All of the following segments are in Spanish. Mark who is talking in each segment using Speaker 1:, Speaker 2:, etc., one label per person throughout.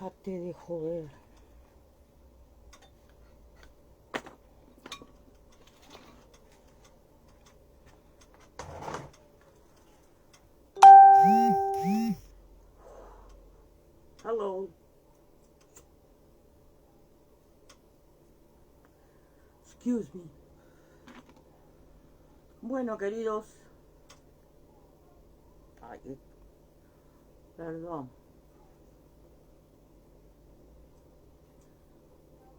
Speaker 1: Déjate de joder. Hello. Excuse me. Bueno, queridos. Ay, perdón.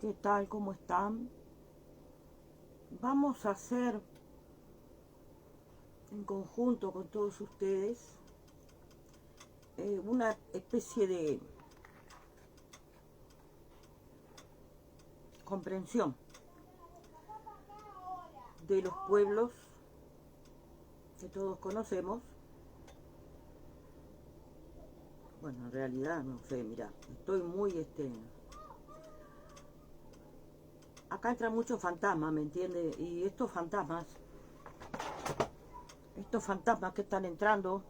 Speaker 1: ¿Qué tal? ¿Cómo están? Vamos a hacer en conjunto con todos ustedes una especie de comprensión de los pueblos que todos conocemos. Bueno, en realidad no sé, mira, estoy muy acá entran muchos fantasmas, ¿me entiendes? Y estos fantasmas que están entrando,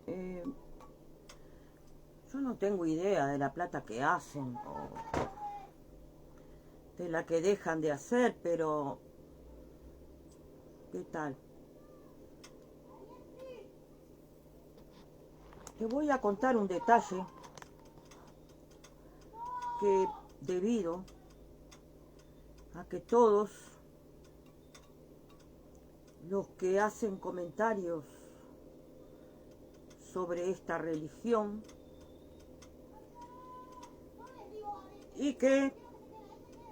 Speaker 1: yo no tengo idea de la plata que hacen o de la que dejan de hacer, pero ¿qué tal? Te voy a contar un detalle que debido a que todos los que hacen comentarios sobre esta religión y que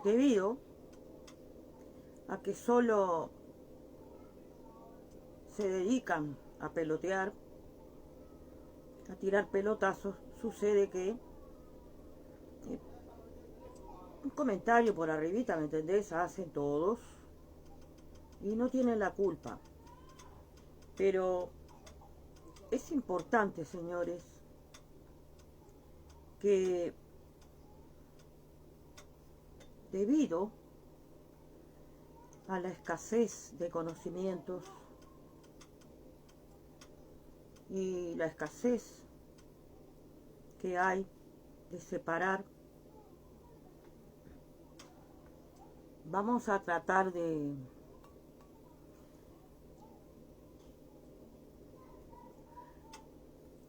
Speaker 1: debido a que solo se dedican a pelotear, a tirar pelotazos, sucede que un comentario por arribita, ¿me entendés? Hacen todos y no tienen la culpa. Pero es importante, señores, que debido a la escasez de conocimientos y la escasez que hay de separar, vamos a tratar de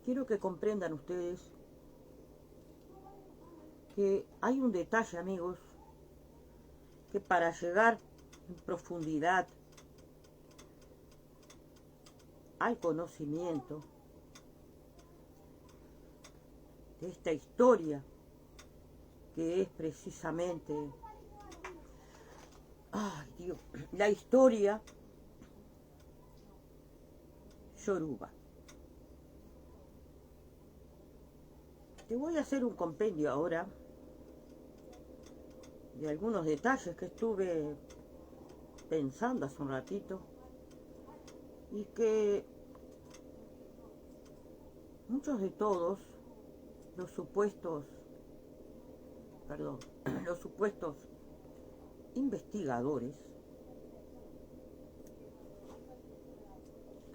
Speaker 1: quiero que comprendan ustedes que hay un detalle, amigos, que para llegar en profundidad al conocimiento de esta historia, que es precisamente, ay Dios, la historia yoruba. Te voy a hacer un compendio ahora de algunos detalles que estuve pensando hace un ratito y que muchos de todos los supuestos investigadores,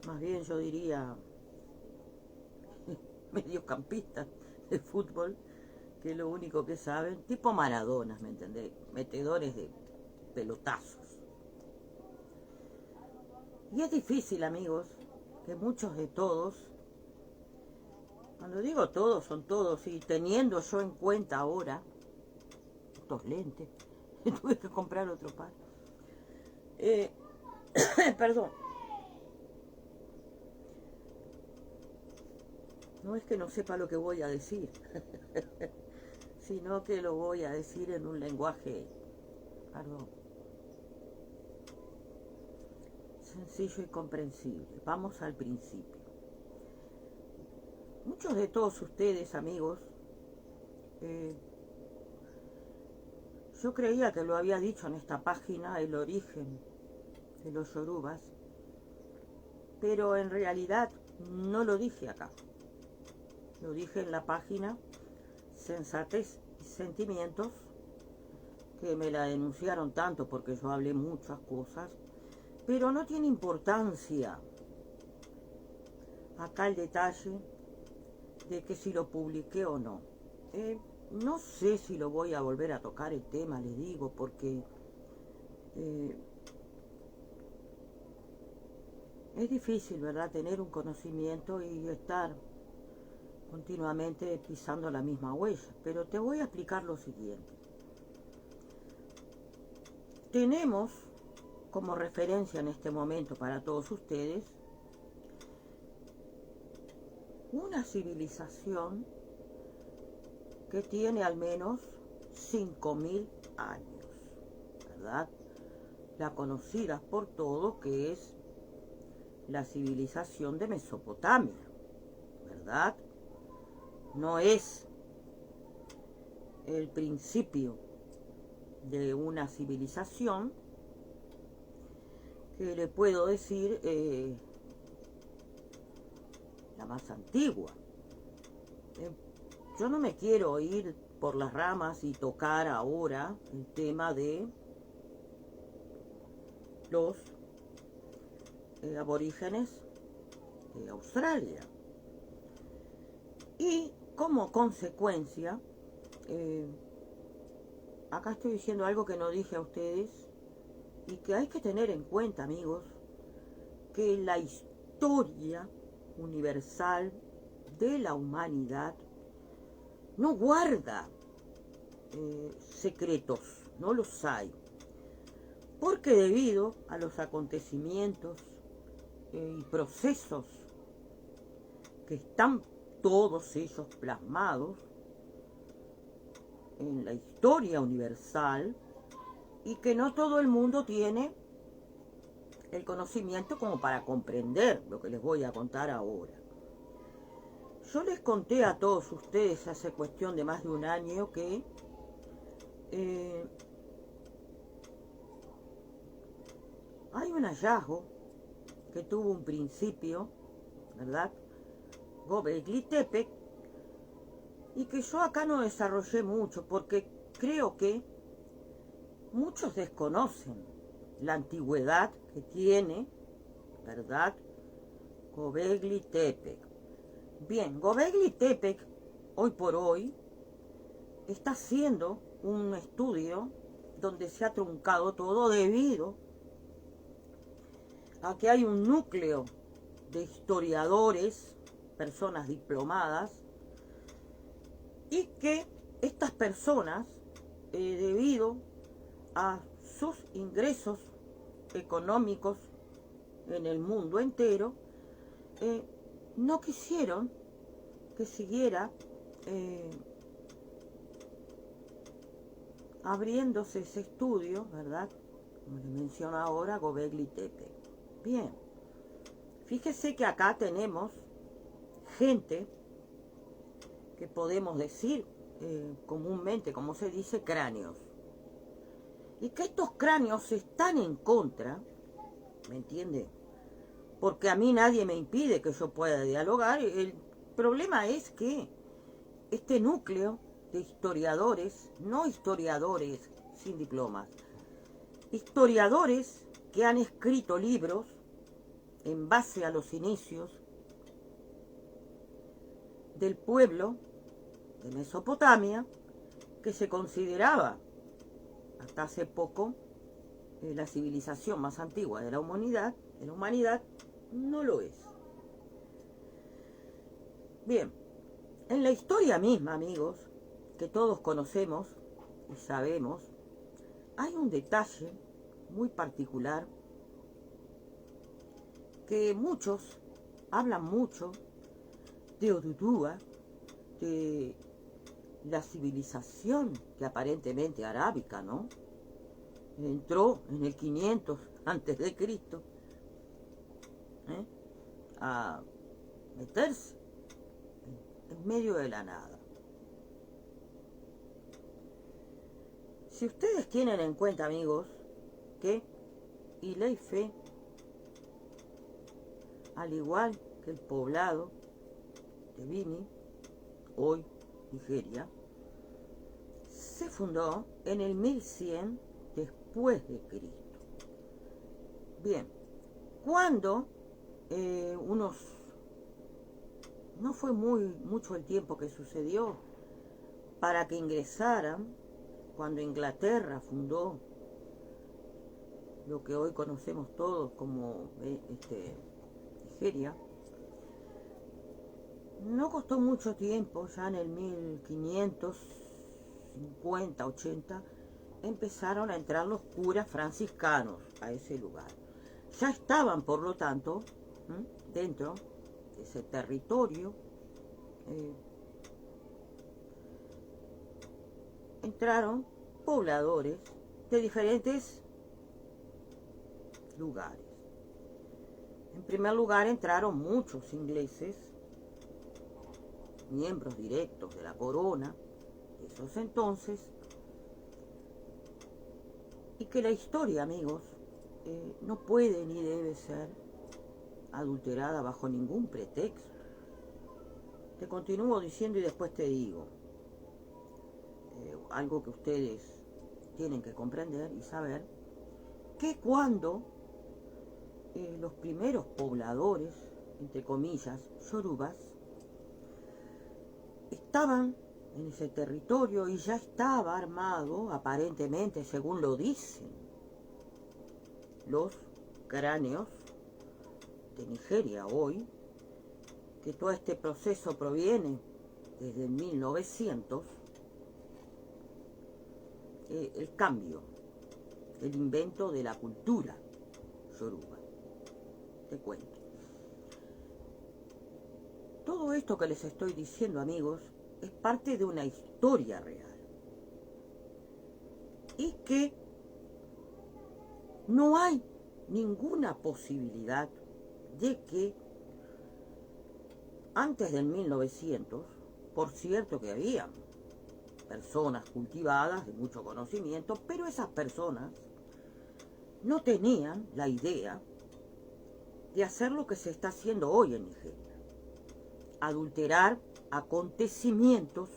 Speaker 1: más bien yo diría mediocampistas de fútbol, que lo único que saben, tipo Maradonas, ¿me entendés? Metedores de pelotazos. Y es difícil, amigos, que muchos de todos, cuando digo todos, son todos, y teniendo yo en cuenta ahora estos lentes, tuve que comprar otro par. Perdón. No es que no sepa lo que voy a decir, sino que lo voy a decir en un lenguaje, perdón, sencillo y comprensible. Vamos al principio. Muchos de todos ustedes, amigos, yo creía que lo había dicho en esta página, el origen de los yorubas, pero en realidad no lo dije acá. Lo dije en la página Sensatez y Sentimientos, que me la denunciaron tanto porque yo hablé muchas cosas, pero no tiene importancia acá el detalle de que si lo publiqué o no. No sé si lo voy a volver a tocar el tema, les digo, porque es difícil, ¿verdad?, tener un conocimiento y estar continuamente pisando la misma huella. Pero te voy a explicar lo siguiente. Tenemos como referencia en este momento para todos ustedes una civilización que tiene al menos 5000 años, ¿verdad? La conocida por todos, que es la civilización de Mesopotamia, ¿verdad? No es el principio de una civilización que le puedo decir la más antigua. Yo no me quiero ir por las ramas y tocar ahora el tema de los aborígenes de Australia. Y como consecuencia, acá estoy diciendo algo que no dije a ustedes y que hay que tener en cuenta, amigos, que la historia universal de la humanidad no guarda secretos, no los hay, porque debido a los acontecimientos y procesos que están todos ellos plasmados en la historia universal y que no todo el mundo tiene el conocimiento como para comprender lo que les voy a contar ahora. Yo les conté a todos ustedes hace cuestión de más de un año que hay un hallazgo que tuvo un principio, ¿verdad?, Göbekli Tepe, y que yo acá no desarrollé mucho porque creo que muchos desconocen la antigüedad que tiene, ¿verdad?, Göbekli Tepe. Bien, Göbekli Tepe hoy por hoy está haciendo un estudio donde se ha truncado todo debido a que hay un núcleo de historiadores, personas diplomadas, y que estas personas, debido a sus ingresos económicos en el mundo entero, no quisieron que siguiera abriéndose ese estudio, ¿verdad?, como les menciono ahora, Göbekli Tepe. Bien, fíjese que acá tenemos gente que podemos decir comúnmente, como se dice, cráneos. Y que estos cráneos están en contra, ¿me entiende? Porque a mí nadie me impide que yo pueda dialogar. El problema es que este núcleo de historiadores, no historiadores sin diplomas, historiadores que han escrito libros en base a los inicios del pueblo de Mesopotamia, que se consideraba hasta hace poco la civilización más antigua de la humanidad, no lo es. Bien, en la historia misma, amigos, que todos conocemos y sabemos, hay un detalle muy particular que muchos hablan mucho de Odudúa, de la civilización que aparentemente arábica, ¿no?, entró en el 500 antes de Cristo a meterse en medio de la nada. Si ustedes tienen en cuenta, amigos, que Ileife, al igual que el poblado de Bini, hoy Nigeria, se fundó en el 1100 después de Cristo. Bien, cuando unos no fue mucho el tiempo que sucedió para que ingresaran cuando Inglaterra fundó lo que hoy conocemos todos como Nigeria. No costó mucho tiempo, ya en el 1550, 80, empezaron a entrar los curas franciscanos a ese lugar. Ya estaban, por lo tanto, dentro de ese territorio, entraron pobladores de diferentes lugares. En primer lugar entraron muchos ingleses, miembros directos de la corona de esos entonces, y que la historia, amigos, no puede ni debe ser adulterada bajo ningún pretexto. Te continúo diciendo y después te digo algo que ustedes tienen que comprender y saber, que cuando los primeros pobladores, entre comillas, yorubas, estaban en ese territorio y ya estaba armado, aparentemente, según lo dicen los cráneos de Nigeria hoy, que todo este proceso proviene desde 1900, el cambio, el invento de la cultura yoruba. Te cuento. Todo esto que les estoy diciendo, amigos, es parte de una historia real. Y que no hay ninguna posibilidad de que antes del 1900, por cierto que había personas cultivadas de mucho conocimiento, pero esas personas no tenían la idea de hacer lo que se está haciendo hoy en Nigeria: adulterar acontecimientos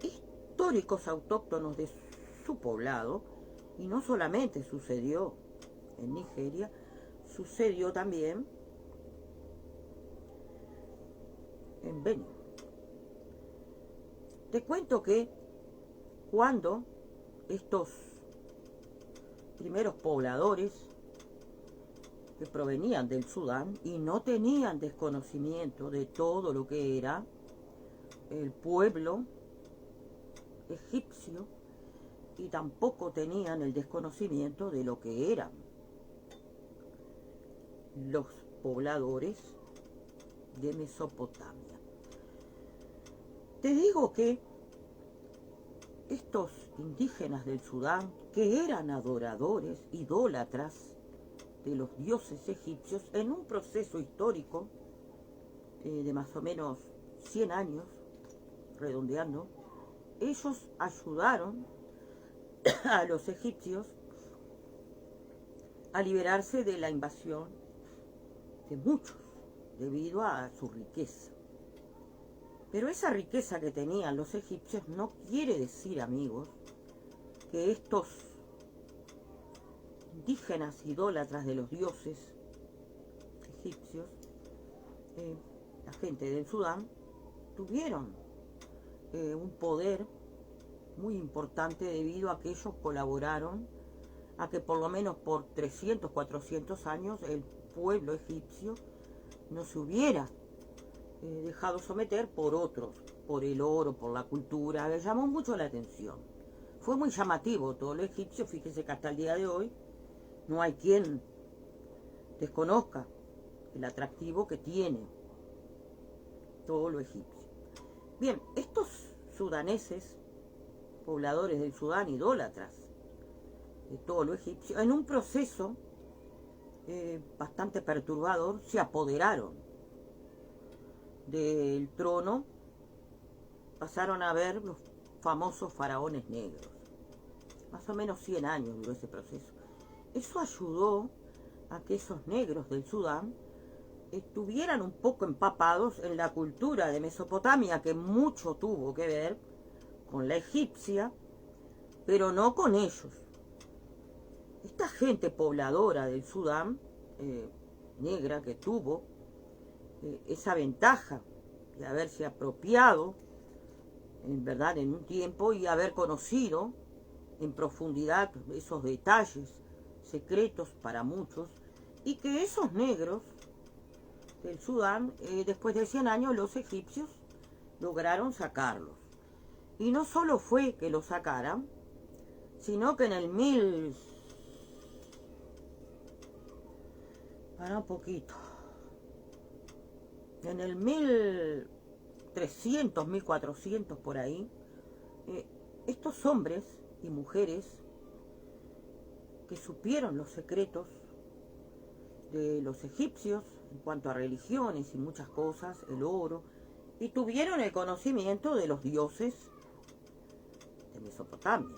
Speaker 1: históricos autóctonos de su poblado. Y no solamente sucedió en Nigeria, sucedió también en Benin. Te cuento que cuando estos primeros pobladores que provenían del Sudán y no tenían desconocimiento de todo lo que era el pueblo egipcio, y tampoco tenían el desconocimiento de lo que eran los pobladores de Mesopotamia. Te digo que estos indígenas del Sudán, que eran adoradores, idólatras de los dioses egipcios, en un proceso histórico de más o menos 100 años, redondeando, ellos ayudaron a los egipcios a liberarse de la invasión de muchos, debido a su riqueza. Pero esa riqueza que tenían los egipcios no quiere decir, amigos, que estos indígenas idólatras de los dioses egipcios, la gente del Sudán, tuvieron un poder muy importante, debido a que ellos colaboraron a que por lo menos por 300, 400 años el pueblo egipcio no se hubiera dejado someter por otros, por el oro, por la cultura. Le llamó mucho la atención. Fue muy llamativo todo lo egipcio. Fíjese que hasta el día de hoy no hay quien desconozca el atractivo que tiene todo lo egipcio. Bien, estos sudaneses, pobladores del Sudán, idólatras de todo lo egipcio, en un proceso bastante perturbador, se apoderaron del trono, pasaron a ver los famosos faraones negros. Más o menos 100 años duró ese proceso. Eso ayudó a que esos negros del Sudán estuvieran un poco empapados en la cultura de Mesopotamia, que mucho tuvo que ver con la egipcia, pero no con ellos. Esta gente pobladora del Sudán, negra, que tuvo esa ventaja de haberse apropiado, en verdad, en un tiempo y haber conocido en profundidad esos detalles secretos para muchos, y que esos negros del Sudán, después de 100 años, los egipcios lograron sacarlos. Y no solo fue que los sacaran, sino que en el para un poquito. En el 1300, 1400 por ahí, estos hombres y mujeres que supieron los secretos de los egipcios en cuanto a religiones y muchas cosas, el oro, y tuvieron el conocimiento de los dioses de Mesopotamia.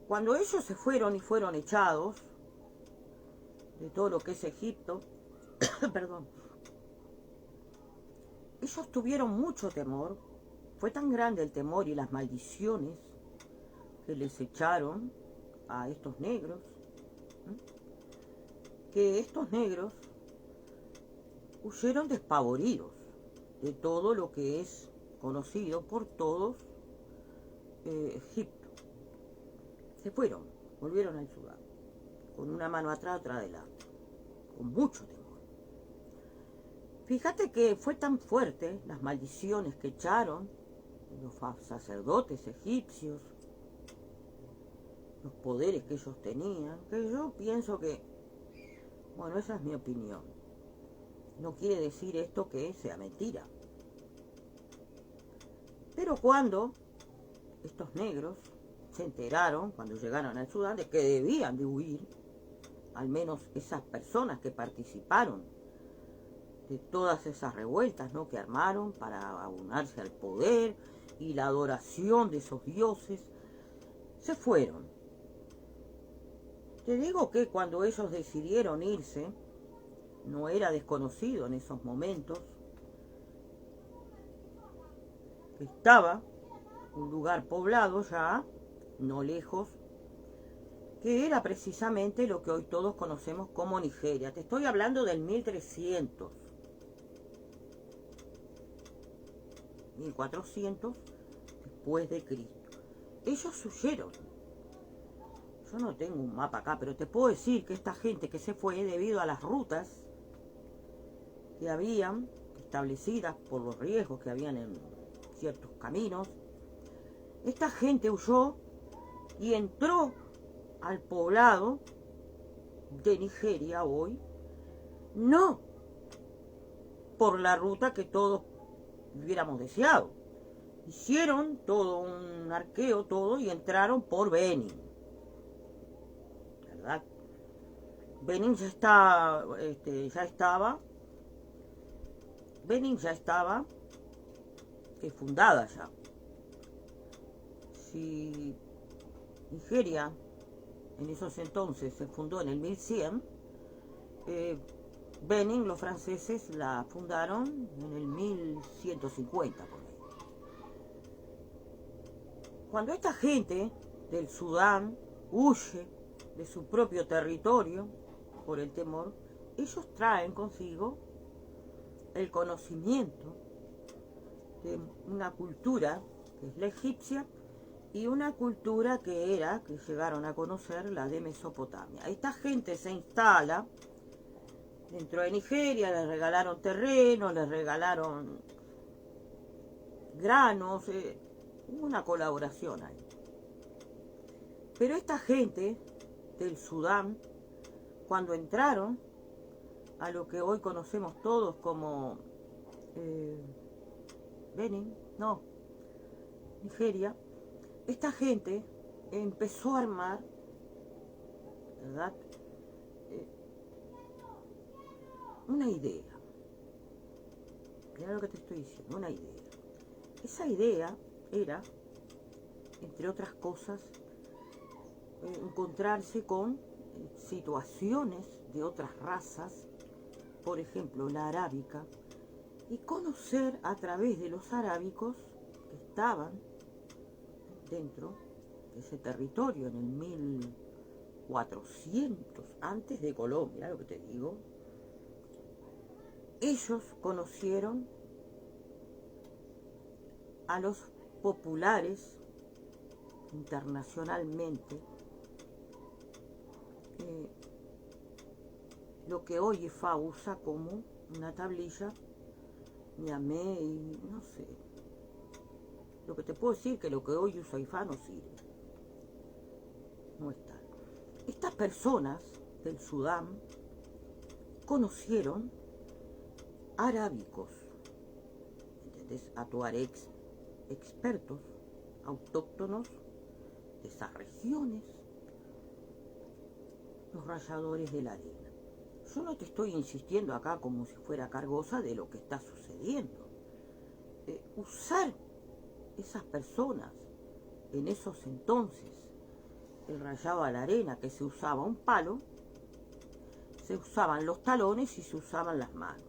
Speaker 1: Cuando ellos se fueron y fueron echados de todo lo que es Egipto, perdón, ellos tuvieron mucho temor. Fue tan grande el temor y las maldiciones que les echaron a estos negros, que estos negros huyeron despavoridos de todo lo que es conocido por todos Egipto. Se fueron, volvieron al Sudán, con una mano atrás, otra adelante, con mucho temor. Fíjate que fue tan fuerte las maldiciones que echaron los sacerdotes egipcios, los poderes que ellos tenían, que yo pienso que, bueno, esa es mi opinión. No quiere decir esto que sea mentira. Pero cuando estos negros se enteraron, cuando llegaron al Sudán, de que debían de huir, al menos esas personas que participaron de todas esas revueltas, ¿no?, que armaron para abonarse al poder y la adoración de esos dioses, se fueron. Te digo que cuando ellos decidieron irse, no era desconocido en esos momentos que estaba un lugar poblado ya, no lejos, que era precisamente lo que hoy todos conocemos como Nigeria. Te estoy hablando del 1300, 1400 después de Cristo. Ellos huyeron. Yo no tengo un mapa acá, pero te puedo decir que esta gente que se fue debido a las rutas que habían establecidas por los riesgos que habían en ciertos caminos, esta gente huyó y entró al poblado de Nigeria hoy, no por la ruta que todos hubiéramos deseado. Hicieron todo un arqueo, todo, y entraron por Benin, ¿verdad? Benin ya estaba fundada ya. Si Nigeria en esos entonces se fundó en el 1100, Benin, los franceses la fundaron en el 1150 por ahí. Cuando esta gente del Sudán huye de su propio territorio por el temor, ellos traen consigo el conocimiento de una cultura que es la egipcia y una cultura que llegaron a conocer, la de Mesopotamia. Esta gente se instala dentro de Nigeria, les regalaron terreno, les regalaron granos, hubo una colaboración ahí. Pero esta gente del Sudán, cuando entraron a lo que hoy conocemos todos como Nigeria, esta gente empezó a armar, ¿verdad?, una idea. Mira lo que te estoy diciendo, una idea. Esa idea era, entre otras cosas, encontrarse con situaciones de otras razas, por ejemplo la arábica, y conocer a través de los arábicos que estaban dentro de ese territorio en el 1400 antes de Colón, mira lo que te digo, ellos conocieron a los populares internacionalmente, lo que hoy IFA usa como una tablilla, llamé y no sé. Lo que te puedo decir que lo que hoy usa IFA no sirve. No está. Estas personas del Sudán conocieron arábicos, ¿entendés? A tuaregs expertos, autóctonos de esas regiones, los rayadores de la arena. Yo no te estoy insistiendo acá como si fuera cargosa de lo que está sucediendo. Usar esas personas en esos entonces, el rayado a la arena, que se usaba un palo, se usaban los talones y se usaban las manos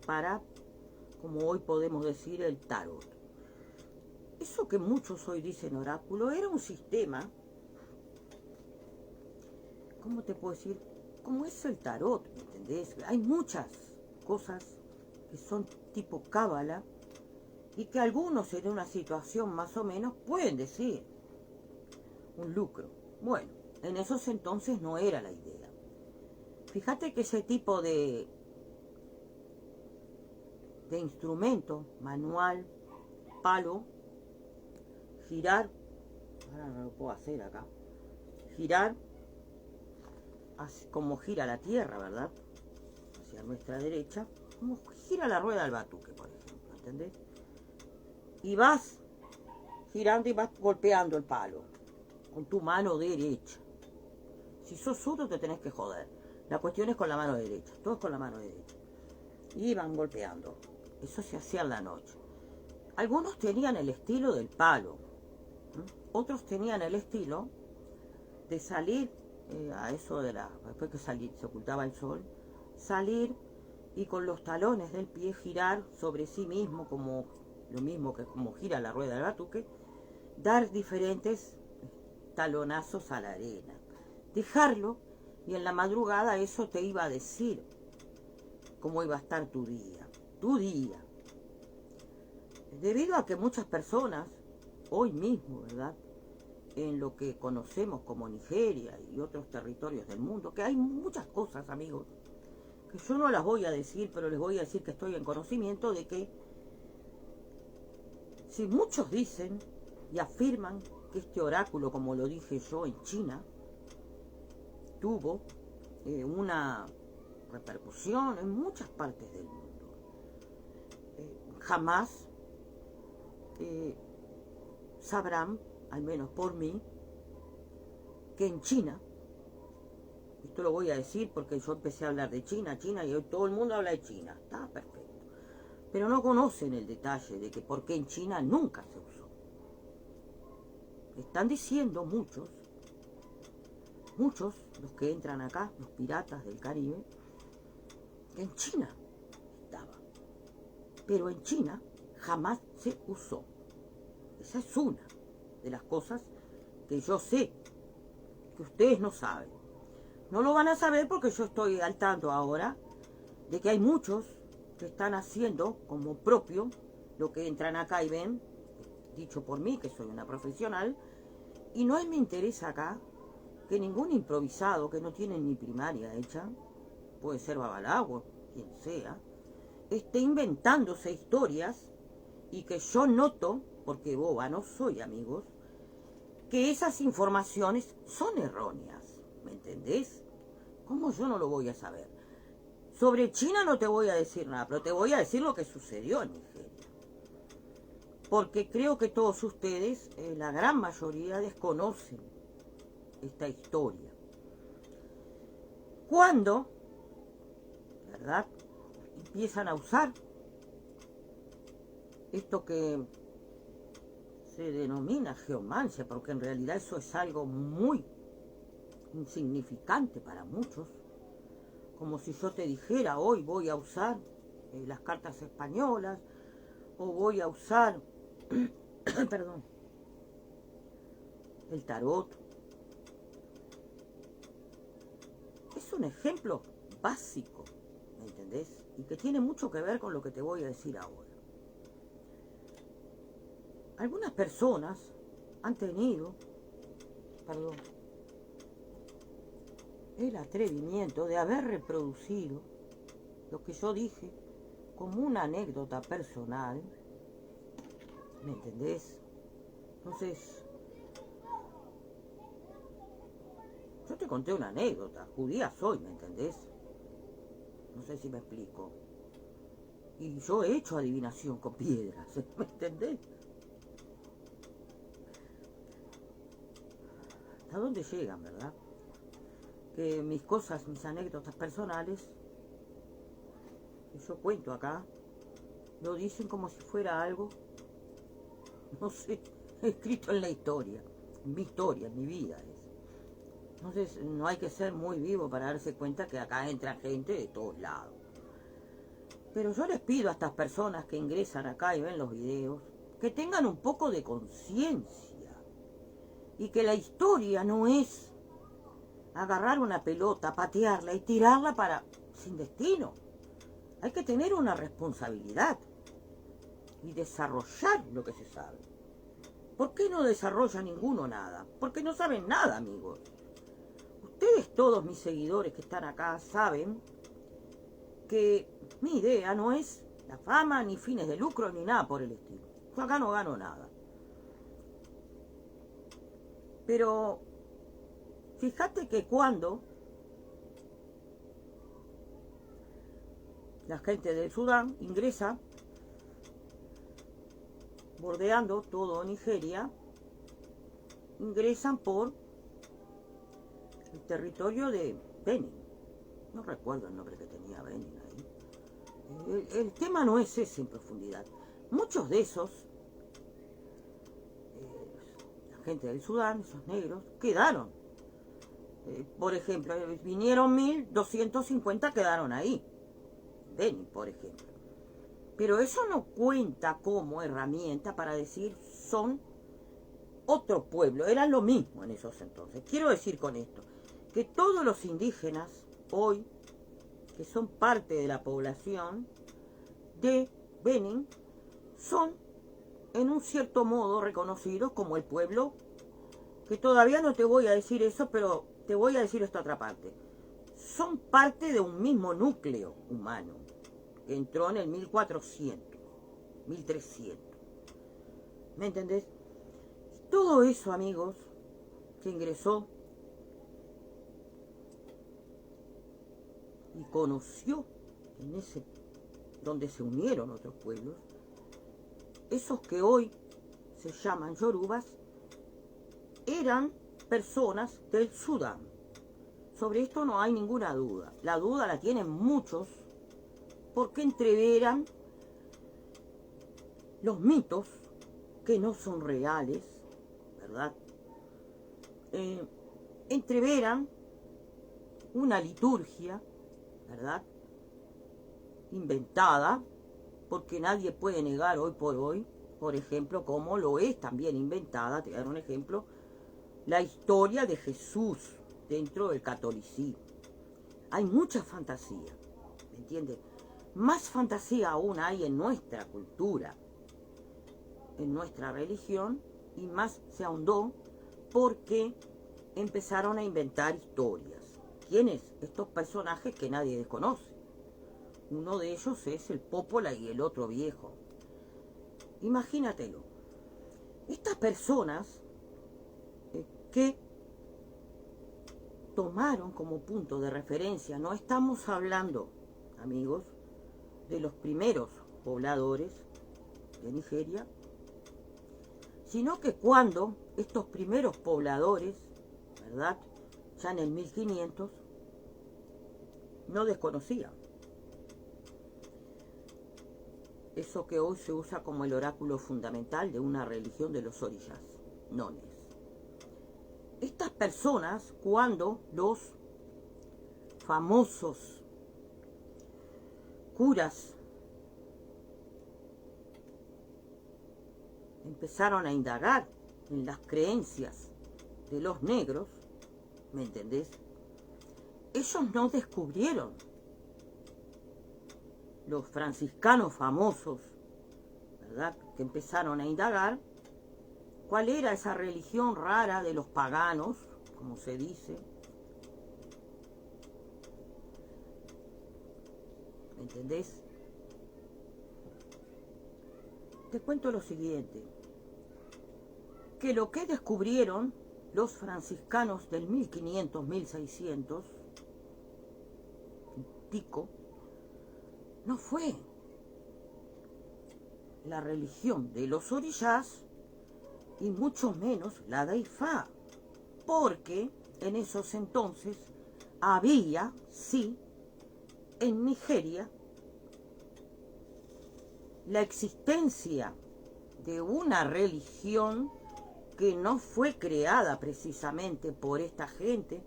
Speaker 1: para, como hoy podemos decir, el tarot. Eso que muchos hoy dicen oráculo era un sistema, ¿cómo te puedo decir? Como es el tarot, ¿entendés? Hay muchas cosas que son tipo cábala y que algunos en una situación más o menos pueden decir un lucro. Bueno, en esos entonces no era la idea. Fíjate que ese tipo de instrumento, manual, palo, girar, ahora no lo puedo hacer acá, girar, como gira la Tierra, ¿verdad? Hacia nuestra derecha, como gira la rueda del batuque, por ejemplo, ¿entendés? Y vas girando y vas golpeando el palo con tu mano derecha. Si sos zurdo te tenés que joder. La cuestión es con la mano derecha, todos con la mano derecha. Y van golpeando. Eso se hacía en la noche. Algunos tenían el estilo del palo, otros tenían el estilo de salir a eso de después que se ocultaba el sol, salir y con los talones del pie girar sobre sí mismo, como lo mismo que como gira la rueda del batuque, dar diferentes talonazos a la arena, dejarlo, y en la madrugada eso te iba a decir cómo iba a estar tu día. Debido a que muchas personas, hoy mismo, ¿verdad?, en lo que conocemos como Nigeria y otros territorios del mundo, que hay muchas cosas, amigos, que yo no las voy a decir, pero les voy a decir que estoy en conocimiento de que si muchos dicen y afirman que este oráculo, como lo dije yo, en China, tuvo una repercusión en muchas partes del mundo, jamás sabrán, al menos por mí, que en China, esto lo voy a decir porque yo empecé a hablar de China, y hoy todo el mundo habla de China, está perfecto, pero no conocen el detalle de que por qué en China nunca se usó. Están diciendo muchos, los que entran acá, los piratas del Caribe, que en China estaba, pero en China jamás se usó. Esa es una de las cosas que yo sé, que ustedes no saben. No lo van a saber porque yo estoy al tanto ahora de que hay muchos que están haciendo como propio lo que entran acá y ven, dicho por mí, que soy una profesional, y no es mi interés acá que ningún improvisado que no tiene ni primaria hecha, puede ser Babalago, quien sea, esté inventándose historias y que yo noto, porque boba no soy, amigos, que esas informaciones son erróneas, ¿me entendés? ¿Cómo yo no lo voy a saber? Sobre China no te voy a decir nada, pero te voy a decir lo que sucedió en Nigeria. Porque creo que todos ustedes, la gran mayoría, desconocen esta historia. Cuando, ¿verdad?, empiezan a usar esto que se denomina geomancia, porque en realidad eso es algo muy insignificante para muchos, como si yo te dijera hoy voy a usar las cartas españolas, o voy a usar perdón, el tarot. Es un ejemplo básico ¿me entendés? Y que tiene mucho que ver con lo que te voy a decir ahora. Algunas personas han tenido, perdón, el atrevimiento de haber reproducido lo que yo dije como una anécdota personal, ¿me entendés? Entonces, yo te conté una anécdota, judía soy, ¿me entendés? No sé si me explico. Y yo he hecho adivinación con piedras, ¿me entendés? ¿A dónde llegan, verdad? Que mis cosas, mis anécdotas personales, que yo cuento acá, lo dicen como si fuera algo, no sé, escrito en la historia, en mi vida es. Entonces no hay que ser muy vivo para darse cuenta que acá entra gente de todos lados. Pero yo les pido a estas personas que ingresan acá y ven los videos, que tengan un poco de conciencia. Y que la historia no es agarrar una pelota, patearla y tirarla sin destino. Hay que tener una responsabilidad y desarrollar lo que se sabe. ¿Por qué no desarrolla ninguno nada? Porque no saben nada, amigos. Ustedes, todos mis seguidores que están acá, saben que mi idea no es la fama, ni fines de lucro, ni nada por el estilo. Yo acá no gano nada. Pero fíjate que cuando la gente del Sudán ingresa, bordeando todo Nigeria, ingresan por el territorio de Benin. No recuerdo el nombre que tenía Benin ahí. El tema no es ese en profundidad. Muchos de esos, la gente del Sudán, esos negros, quedaron. Por ejemplo, vinieron 1.250, quedaron ahí. Benin, por ejemplo. Pero eso no cuenta como herramienta para decir son otro pueblo. Eran lo mismo en esos entonces. Quiero decir con esto que todos los indígenas hoy, que son parte de la población de Benin, son en un cierto modo reconocidos como el pueblo, que todavía no te voy a decir eso, pero te voy a decir esta otra parte. Son parte de un mismo núcleo humano que entró en el 1400, 1300. ¿Me entendés? Todo eso, amigos, que ingresó y conoció en ese donde se unieron otros pueblos, esos que hoy se llaman yorubas, eran personas del Sudán. Sobre esto no hay ninguna duda. La duda la tienen muchos porque entreveran los mitos que no son reales, ¿verdad? Entreveran una liturgia, ¿verdad? Inventada, porque nadie puede negar hoy por hoy, por ejemplo, como lo es también inventada, te voy a dar un ejemplo, la historia de Jesús dentro del catolicismo. Hay mucha fantasía, ¿me entiendes? Más fantasía aún hay en nuestra cultura, en nuestra religión, y más se ahondó porque empezaron a inventar historias. ¿Quiénes? Estos personajes que nadie desconoce. Uno de ellos es el Pópola y el otro viejo. Imagínatelo. Estas personas que tomaron como punto de referencia, no estamos hablando, amigos, de los primeros pobladores de Nigeria, sino que cuando estos primeros pobladores, ¿verdad?, ya en el 1500, no desconocían eso que hoy se usa como el oráculo fundamental de una religión de los orillas, nones. Estas personas, cuando los famosos curas empezaron a indagar en las creencias de los negros, ¿me entendés? Ellos no descubrieron los franciscanos famosos, ¿verdad?, que empezaron a indagar cuál era esa religión rara de los paganos, como se dice. ¿Me entendés? Te cuento lo siguiente, que lo que descubrieron los franciscanos del 1500, 1600, pico, no fue la religión de los orishás y mucho menos la de Ifá, porque en esos entonces había, sí, en Nigeria, la existencia de una religión que no fue creada precisamente por esta gente,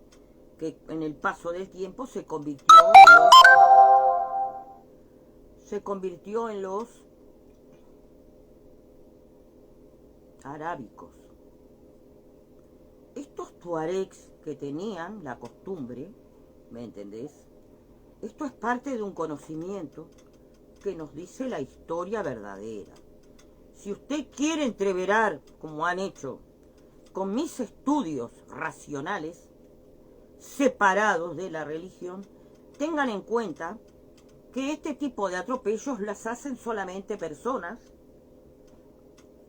Speaker 1: que en el paso del tiempo se convirtió en los arábicos. Estos tuaregs que tenían la costumbre, ¿me entendés? Esto es parte de un conocimiento que nos dice la historia verdadera. Si usted quiere entreverar, como han hecho, con mis estudios racionales, separados de la religión, tengan en cuenta que este tipo de atropellos las hacen solamente personas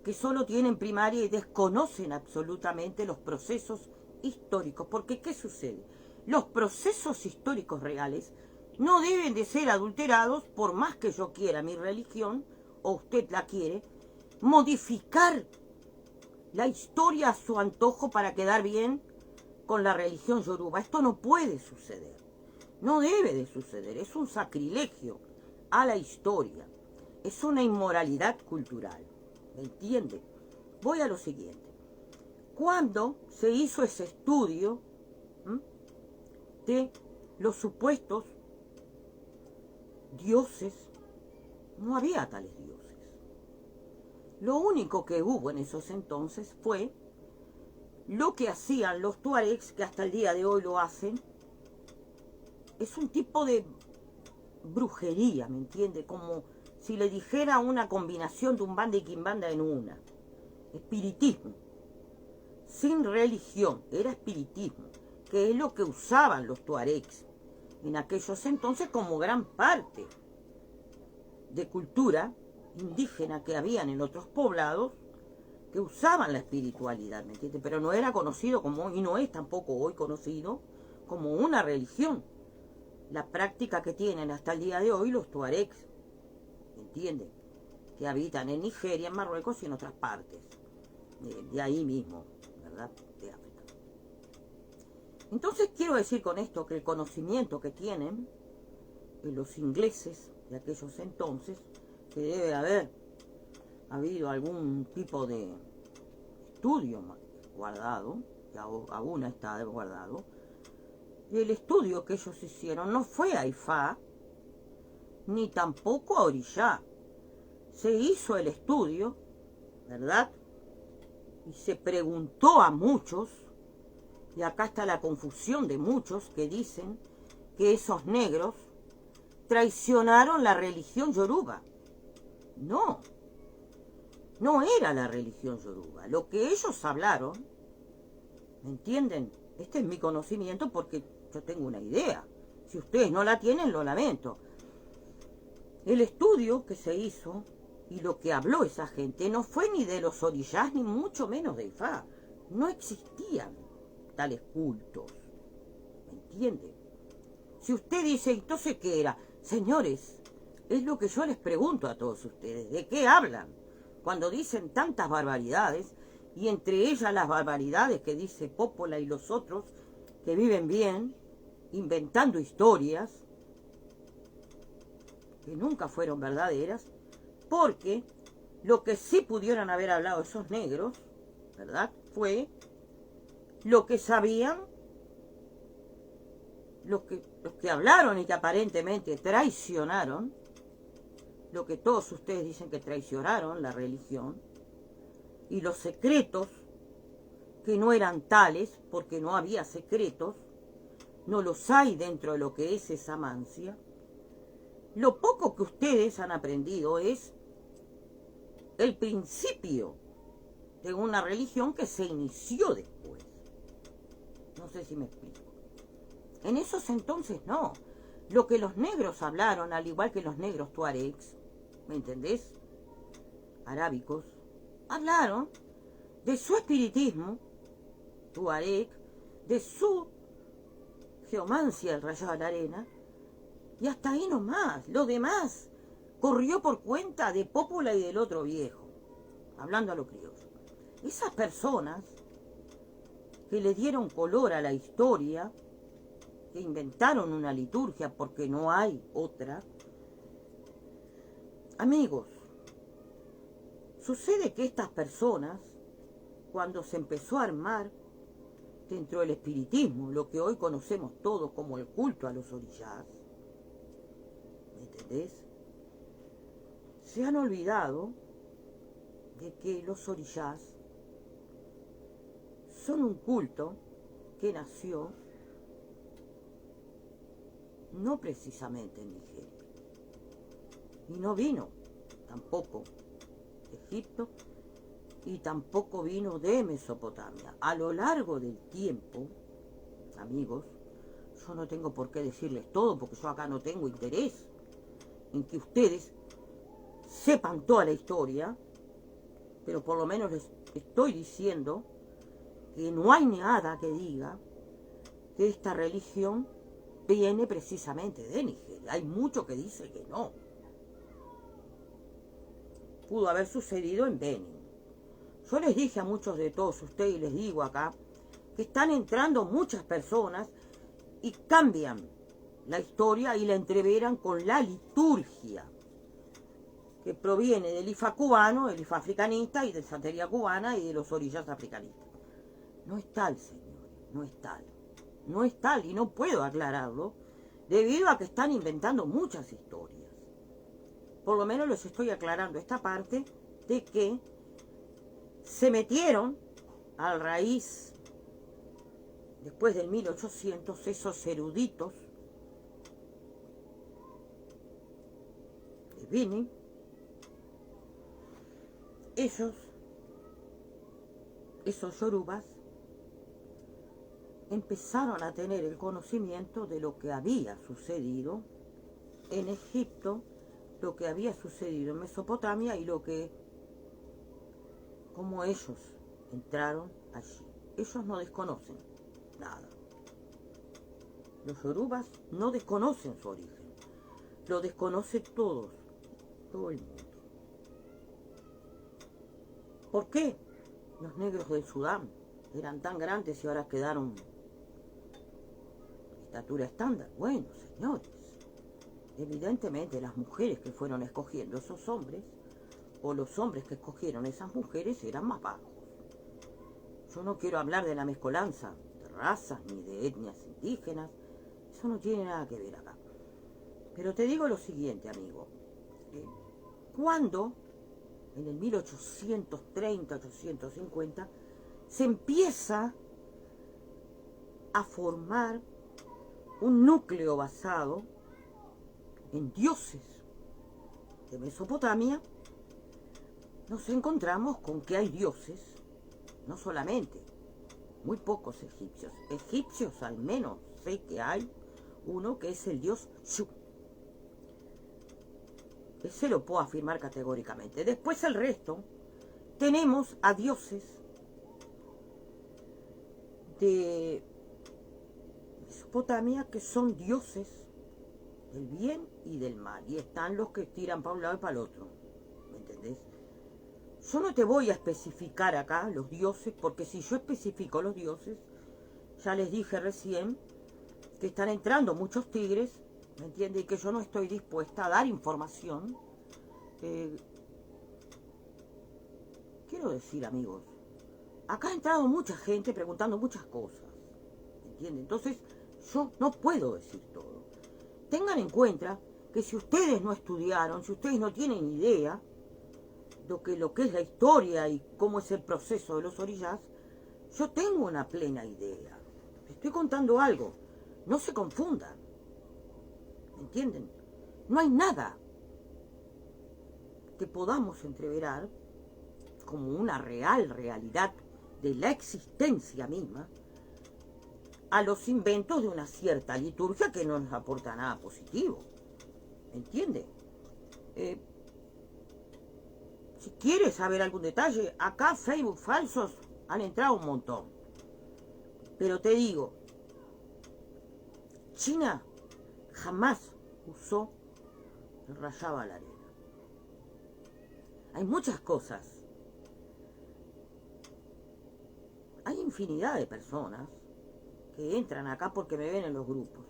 Speaker 1: que solo tienen primaria y desconocen absolutamente los procesos históricos. Porque, ¿qué sucede? Los procesos históricos reales no deben de ser adulterados, por más que yo quiera mi religión, o usted la quiere, modificar la historia a su antojo para quedar bien con la religión yoruba. Esto no puede suceder, no debe de suceder, es un sacrilegio a la historia, es una inmoralidad cultural, ¿me entiende? Voy a lo siguiente. Cuando se hizo ese estudio de los supuestos dioses, no había tales dioses. Lo único que hubo en esos entonces fue lo que hacían los tuaregs, que hasta el día de hoy lo hacen. Es un tipo de brujería, ¿me entiende? Como si le dijera una combinación de Umbanda y Quimbanda en una. Espiritismo. Sin religión, era espiritismo, que es lo que usaban los tuaregs en aquellos entonces como gran parte de cultura indígena que habían en otros poblados, que usaban la espiritualidad, ¿me entiende? Pero no era conocido como, y no es tampoco hoy conocido como una religión, la práctica que tienen hasta el día de hoy los tuaregs, ¿me entiende? Que habitan en Nigeria, en Marruecos y en otras partes, de ahí mismo, ¿verdad?, de África. Entonces quiero decir con esto que el conocimiento que tienen los ingleses de aquellos entonces, que debe haber habido algún tipo de estudio guardado, que aún está guardado, y el estudio que ellos hicieron no fue a Ifá, ni tampoco a Orishá. Se hizo el estudio, ¿verdad?, y se preguntó a muchos, y acá está la confusión de muchos que dicen que esos negros traicionaron la religión yoruba. No, no era la religión yoruba. Lo que ellos hablaron, ¿me entienden? Este es mi conocimiento porque yo tengo una idea. Si ustedes no la tienen, lo lamento. El estudio que se hizo y lo que habló esa gente no fue ni de los orishás ni mucho menos de Ifá. No existían tales cultos, ¿me entiende? Si usted dice, entonces, ¿qué era? Señores, es lo que yo les pregunto a todos ustedes. ¿De qué hablan? Cuando dicen tantas barbaridades, y entre ellas las barbaridades que dice Pópola y los otros que viven bien, inventando historias que nunca fueron verdaderas, porque lo que sí pudieron haber hablado esos negros, ¿verdad?, fue lo que sabían, los que hablaron y que aparentemente traicionaron, lo que todos ustedes dicen que traicionaron, la religión, y los secretos, que no eran tales, porque no había secretos, no los hay dentro de lo que es esa mancia, Lo poco que ustedes han aprendido es el principio de una religión que se inició después. No sé si me explico. En esos entonces no. Lo que los negros hablaron, al igual que los negros tuaregs, ¿me entendés? Arábicos, hablaron de su espiritismo, tuareg, de su geomancia, el rayado de la arena, y hasta ahí nomás. Lo demás corrió por cuenta de Pópula y del otro viejo, hablando a lo criollo. Esas personas que le dieron color a la historia, que inventaron una liturgia porque no hay otra, amigos, sucede que estas personas, cuando se empezó a armar dentro del espiritismo, lo que hoy conocemos todos como el culto a los orishás, ¿me entendés? Se han olvidado de que los orishás son un culto que nació no precisamente en Nigeria, y no vino tampoco de Egipto, y tampoco vino de Mesopotamia. A lo largo del tiempo, amigos, yo no tengo por qué decirles todo, porque yo acá no tengo interés en que ustedes sepan toda la historia, pero por lo menos les estoy diciendo que no hay nada que diga que esta religión viene precisamente de Nigeria. Hay mucho que dice que no. Pudo haber sucedido en Benin. Yo les dije a muchos de todos ustedes, y les digo acá, que están entrando muchas personas y cambian la historia y la entreveran con la liturgia, que proviene del IFA cubano, del IFA africanista y de santería cubana y de los orillas africanistas. No es tal, señores, no es tal. No es tal, y no puedo aclararlo, debido a que están inventando muchas historias. Por lo menos les estoy aclarando esta parte de que se metieron a raíz, después del 1800, esos eruditos de Benin. Esos yorubas empezaron a tener el conocimiento de lo que había sucedido en Egipto, lo que había sucedido en Mesopotamia y cómo ellos entraron allí. Ellos no desconocen nada. Los yorubas no desconocen su origen. Lo desconoce todo el mundo. ¿Por qué los negros del Sudán eran tan grandes y ahora quedaron estatura estándar? Bueno, señores, evidentemente las mujeres que fueron escogiendo esos hombres, o los hombres que escogieron esas mujeres, eran más bajos. Yo no quiero hablar de la mezcolanza de razas ni de etnias indígenas, eso no tiene nada que ver acá. Pero te digo lo siguiente, amigo. Cuando en el 1830, 1850, se empieza a formar un núcleo basado en dioses de Mesopotamia, nos encontramos con que hay dioses, no solamente, muy pocos egipcios. Egipcios al menos sé que hay uno que es el dios Shu. Ese lo puedo afirmar categóricamente. Después el resto, tenemos a dioses de Mesopotamia que son dioses del bien y del mal. Y están los que tiran para un lado y para el otro. ¿Me entendés? Yo no te voy a especificar acá los dioses, porque si yo especifico los dioses, ya les dije recién que están entrando muchos tigres, ¿me entiendes? Y que yo no estoy dispuesta a dar información. Quiero decir, amigos, acá ha entrado mucha gente preguntando muchas cosas, ¿me entiendes? Entonces, yo no puedo decir todo. Tengan en cuenta que si ustedes no estudiaron, si ustedes no tienen idea de lo que es la historia y cómo es el proceso de los orishás, yo tengo una plena idea. Les estoy contando algo. No se confundan. ¿Me entienden? No hay nada que podamos entreverar como una real realidad de la existencia misma a los inventos de una cierta liturgia que no nos aporta nada positivo. ¿Entiende? Si quieres saber algún detalle, acá Facebook falsos han entrado un montón. Pero te digo, China jamás usó el rayaba a la arena. Hay muchas cosas. Hay infinidad de personas que entran acá porque me ven en los grupos.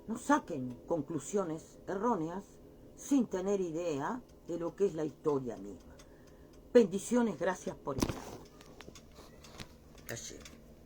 Speaker 1: No saquen conclusiones erróneas sin tener idea de lo que es la historia misma. Bendiciones, gracias por estar. Callé.